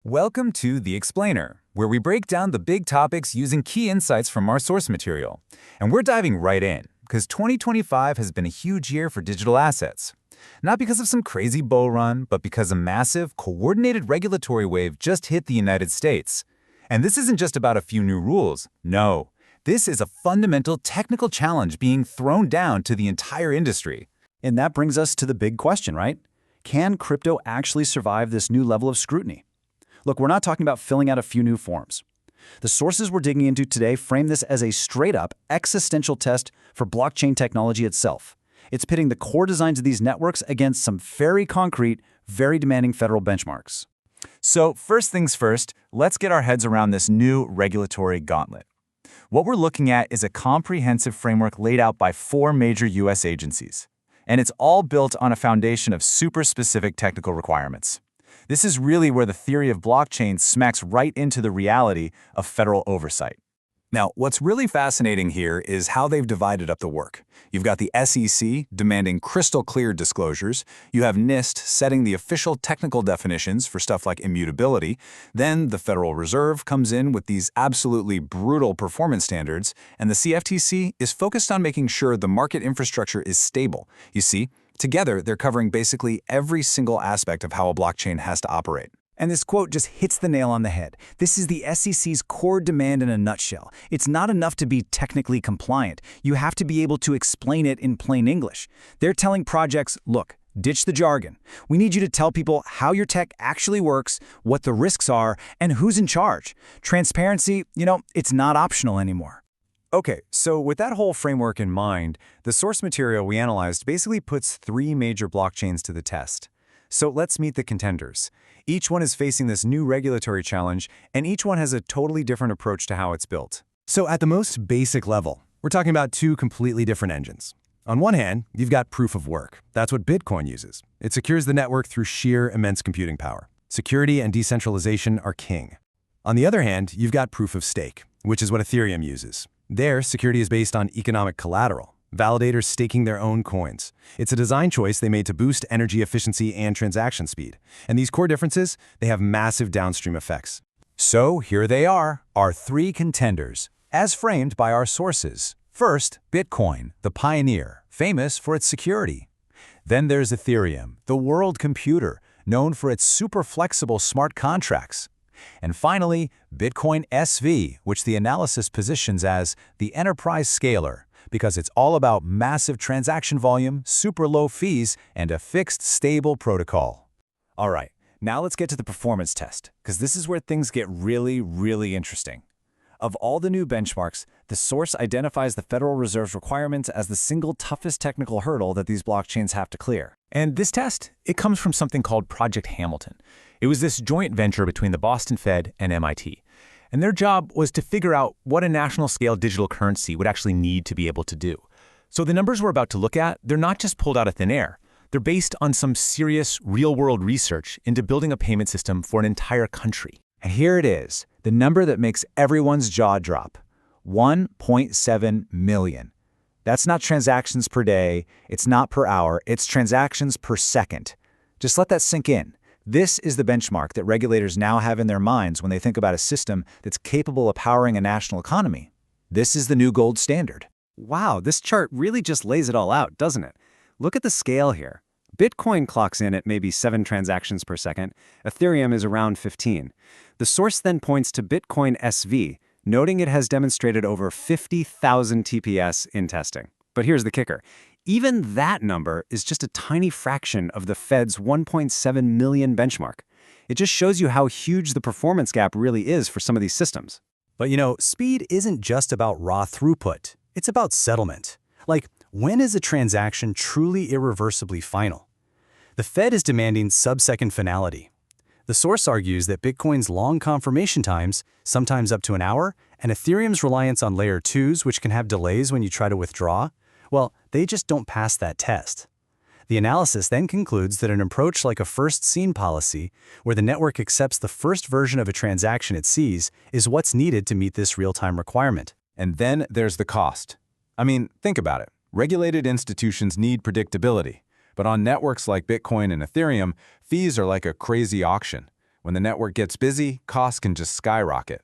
Welcome to The Explainer, where we break down the big topics using key insights from our source material. And we're diving right in, because 2025 has been a huge year for digital assets. Not because of some crazy bull run, but because a massive, coordinated regulatory wave just hit the United States. And this isn't just about a few new rules. No, this is a fundamental technical challenge being thrown down to the entire industry. And that brings us to the big question, right? Can crypto actually survive this new level of scrutiny? Look, we're not talking about filling out a few new forms. The sources we're digging into today frame this as a straight-up existential test for blockchain technology itself. It's pitting the core designs of these networks against some very concrete, very demanding federal benchmarks. So first things first, let's get our heads around this new regulatory gauntlet. What we're looking at is a comprehensive framework laid out by 4 major U.S. agencies. And it's all built on a foundation of super specific technical requirements. This is really where the theory of blockchain smacks right into the reality of federal oversight. Now, what's really fascinating here is how they've divided up the work. You've got the SEC demanding crystal clear disclosures, you have NIST setting the official technical definitions for stuff like immutability, then the Federal Reserve comes in with these absolutely brutal performance standards, and the CFTC is focused on making sure the market infrastructure is stable. You see, together, they're covering basically every single aspect of how a blockchain has to operate. And this quote just hits the nail on the head. This is the SEC's core demand in a nutshell. It's not enough to be technically compliant. You have to be able to explain it in plain English. They're telling projects, look, ditch the jargon. We need you to tell people how your tech actually works, what the risks are, and who's in charge. Transparency, it's not optional anymore. Okay, so with that whole framework in mind, the source material we analyzed basically puts 3 major blockchains to the test. So let's meet the contenders. Each one is facing this new regulatory challenge, and each one has a totally different approach to how it's built. So at the most basic level, we're talking about 2 completely different engines. On one hand, you've got proof of work. That's what Bitcoin uses. It secures the network through sheer immense computing power. Security and decentralization are king. On the other hand, you've got proof of stake, which is what Ethereum uses. There, security is based on economic collateral, validators staking their own coins. It's a design choice they made to boost energy efficiency and transaction speed. And these core differences, they have massive downstream effects. So here they are, our 3 contenders, as framed by our sources. First, Bitcoin, the pioneer, famous for its security. Then there's Ethereum, the world computer, known for its super flexible smart contracts. And finally, Bitcoin SV, which the analysis positions as the enterprise scaler, because it's all about massive transaction volume, super low fees, and a fixed, stable protocol. All right, now let's get to the performance test, because this is where things get really, really interesting. Of all the new benchmarks, the source identifies the Federal Reserve's requirements as the single toughest technical hurdle that these blockchains have to clear. And this test, it comes from something called Project Hamilton. It was this joint venture between the Boston Fed and MIT. And their job was to figure out what a national-scale digital currency would actually need to be able to do. So the numbers we're about to look at, they're not just pulled out of thin air. They're based on some serious, real-world research into building a payment system for an entire country. And here it is, the number that makes everyone's jaw drop. 1.7 million. That's not transactions per day, it's not per hour, it's transactions per second. Just let that sink in. This is the benchmark that regulators now have in their minds when they think about a system that's capable of powering a national economy. This is the new gold standard. Wow, this chart really just lays it all out, doesn't it? Look at the scale here. Bitcoin clocks in at maybe 7 transactions per second. Ethereum is around 15. The source then points to Bitcoin SV, noting it has demonstrated over 50,000 TPS in testing. But here's the kicker. Even that number is just a tiny fraction of the Fed's 1.7 million benchmark. It just shows you how huge the performance gap really is for some of these systems. But speed isn't just about raw throughput. It's about settlement. Like, when is a transaction truly irreversibly final? The Fed is demanding sub-second finality. The source argues that Bitcoin's long confirmation times, sometimes up to an hour, and Ethereum's reliance on layer 2s, which can have delays when you try to withdraw, well, they just don't pass that test. The analysis then concludes that an approach like a first-seen policy, where the network accepts the first version of a transaction it sees, is what's needed to meet this real-time requirement. And then there's the cost. I mean, think about it. Regulated institutions need predictability. But on networks like Bitcoin and Ethereum, fees are like a crazy auction. When the network gets busy, costs can just skyrocket.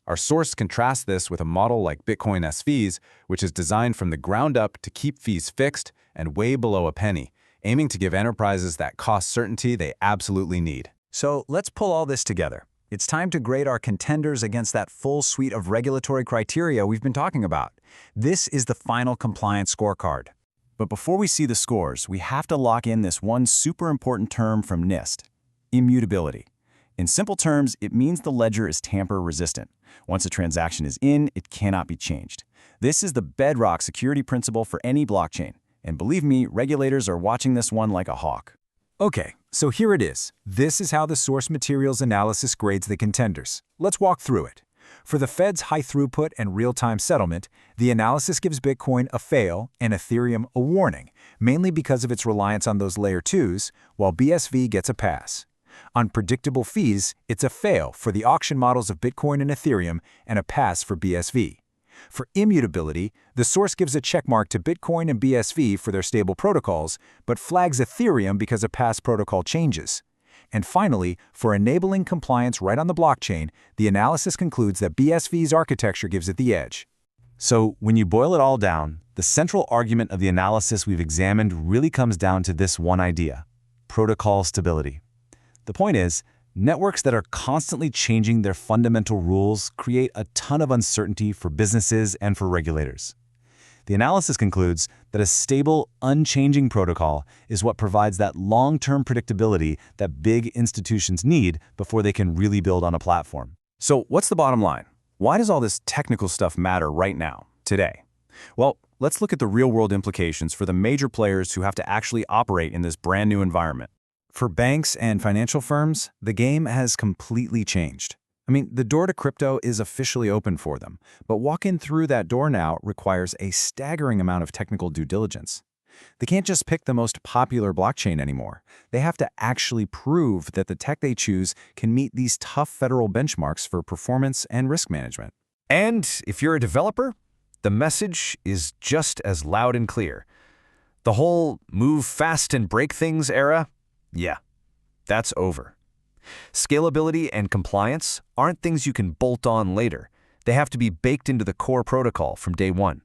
Our source contrasts this with a model like Bitcoin SVs, which is designed from the ground up to keep fees fixed and way below a penny, aiming to give enterprises that cost certainty they absolutely need. So let's pull all this together. It's time to grade our contenders against that full suite of regulatory criteria we've been talking about. This is the final compliance scorecard. But before we see the scores, we have to lock in this one super important term from NIST: immutability. In simple terms, it means the ledger is tamper-resistant. Once a transaction is in, it cannot be changed. This is the bedrock security principle for any blockchain. And believe me, regulators are watching this one like a hawk. Okay, so here it is. This is how the source materials analysis grades the contenders. Let's walk through it. For the Fed's high throughput and real-time settlement, the analysis gives Bitcoin a fail and Ethereum a warning, mainly because of its reliance on those layer 2s, while BSV gets a pass. On predictable fees, it's a fail for the auction models of Bitcoin and Ethereum and a pass for BSV. For immutability, the source gives a checkmark to Bitcoin and BSV for their stable protocols, but flags Ethereum because of past protocol changes. And finally, for enabling compliance right on the blockchain, the analysis concludes that BSV's architecture gives it the edge. So when you boil it all down, the central argument of the analysis we've examined really comes down to this one idea: protocol stability. The point is, networks that are constantly changing their fundamental rules create a ton of uncertainty for businesses and for regulators. The analysis concludes that a stable, unchanging protocol is what provides that long-term predictability that big institutions need before they can really build on a platform. So what's the bottom line? Why does all this technical stuff matter right now, today? Well, let's look at the real-world implications for the major players who have to actually operate in this brand new environment. For banks and financial firms, the game has completely changed. I mean, the door to crypto is officially open for them, but walking through that door now requires a staggering amount of technical due diligence. They can't just pick the most popular blockchain anymore. They have to actually prove that the tech they choose can meet these tough federal benchmarks for performance and risk management. And if you're a developer, the message is just as loud and clear. The whole move fast and break things era, yeah, that's over. Scalability and compliance aren't things you can bolt on later. They have to be baked into the core protocol from day one.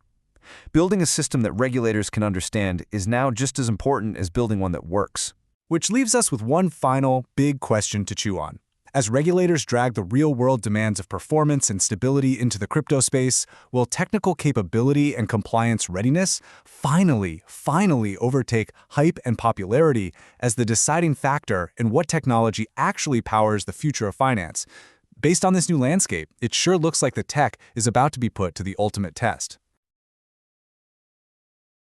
Building a system that regulators can understand is now just as important as building one that works. Which leaves us with one final, big question to chew on. As regulators drag the real-world demands of performance and stability into the crypto space, will technical capability and compliance readiness finally overtake hype and popularity as the deciding factor in what technology actually powers the future of finance? Based on this new landscape, it sure looks like the tech is about to be put to the ultimate test.